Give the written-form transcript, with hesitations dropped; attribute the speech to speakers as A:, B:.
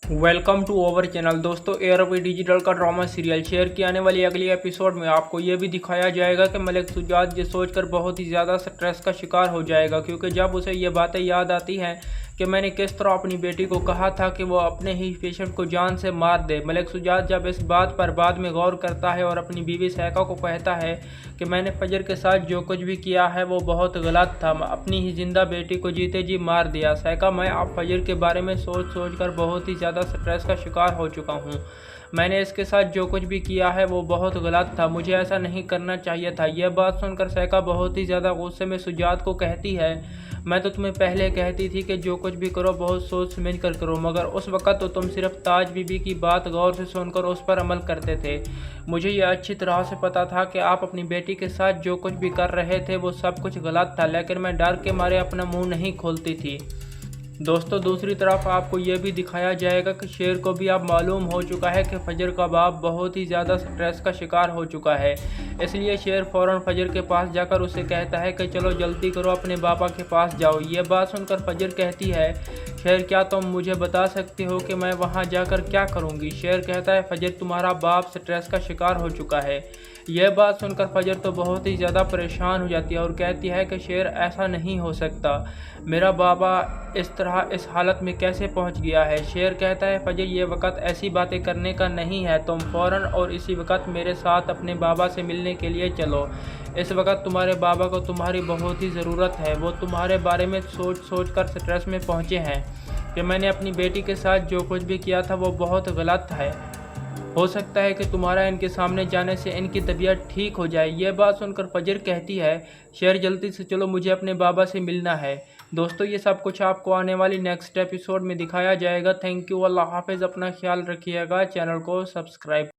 A: Welcome to over channel. दोस्तों, ARP digital का drama serial शेयर की आने वाली अगली एपिसोड में आपको ये भी दिखाया जाएगा कि मलिक सुजात ये सोचकर बहुत ही ज़्यादा स्ट्रेस का शिकार हो जाएगा, क्योंकि जब उसे ये बातें याद आती हैं कि मैंने किस तरह अपनी बेटी को कहा था कि वो अपने ही पेशेंट को जान से मार दे। मलिक सुजात जब इस बात पर बाद में गौर करता है और अपनी बीवी सहका को कहता है कि मैंने फजर के साथ जो कुछ भी किया है वो बहुत गलत था, अपनी ही जिंदा बेटी को जीते जी मार दिया। सहका, मैं अब फजर के बारे में सोच कर बहुत ही ज़्यादा स्ट्रेस का शिकार हो चुका हूँ। मैंने इसके साथ जो कुछ भी किया है वो बहुत गलत था, मुझे ऐसा नहीं करना चाहिए था। यह बात सुनकर सहका बहुत ही ज़्यादा गुस्से में सुजात को कहती है, मैं तो तुम्हें पहले कहती थी कि जो कुछ भी करो बहुत सोच समझ कर करो, मगर उस वक़्त तो तुम सिर्फ ताज बीबी की बात गौर से सुनकर उस पर अमल करते थे। मुझे यह अच्छी तरह से पता था कि आप अपनी बेटी के साथ जो कुछ भी कर रहे थे वो सब कुछ गलत था, लेकिन मैं डर के मारे अपना मुंह नहीं खोलती थी। दोस्तों, दूसरी तरफ आपको ये भी दिखाया जाएगा कि शेर को भी अब मालूम हो चुका है कि फजर का बाप बहुत ही ज़्यादा स्ट्रेस का शिकार हो चुका है। इसलिए शेर फ़ौरन फजर के पास जाकर उसे कहता है कि चलो जल्दी करो, अपने बाबा के पास जाओ। ये बात सुनकर फजर कहती है, शेर क्या तुम मुझे बता सकते हो कि मैं वहाँ जाकर क्या करूँगी? शेर कहता है, फजर तुम्हारा बाप स्ट्रेस का शिकार हो चुका है। यह बात सुनकर फजर तो बहुत ही ज़्यादा परेशान हो जाती है और कहती है कि शेर ऐसा नहीं हो सकता, मेरा बाबा इस तरह इस हालत में कैसे पहुंच गया है? शेर कहता है, फजर ये वक्त ऐसी बातें करने का नहीं है, तुम फ़ौरन और इसी वक्त मेरे साथ अपने बाबा से मिलने के लिए चलो। इस वक्त तुम्हारे बाबा को तुम्हारी बहुत ही ज़रूरत है, वो तुम्हारे बारे में सोच कर स्ट्रेस में पहुँचे हैं कि मैंने अपनी बेटी के साथ जो कुछ भी किया था वो बहुत गलत है। हो सकता है कि तुम्हारा इनके सामने जाने से इनकी तबीयत ठीक हो जाए। यह बात सुनकर फजर कहती है, शेर जल्दी से चलो, मुझे अपने बाबा से मिलना है। दोस्तों, ये सब कुछ आपको आने वाली नेक्स्ट एपिसोड में दिखाया जाएगा। थैंक यू, अल्लाह हाफिज़, अपना ख्याल रखिएगा, चैनल को सब्सक्राइब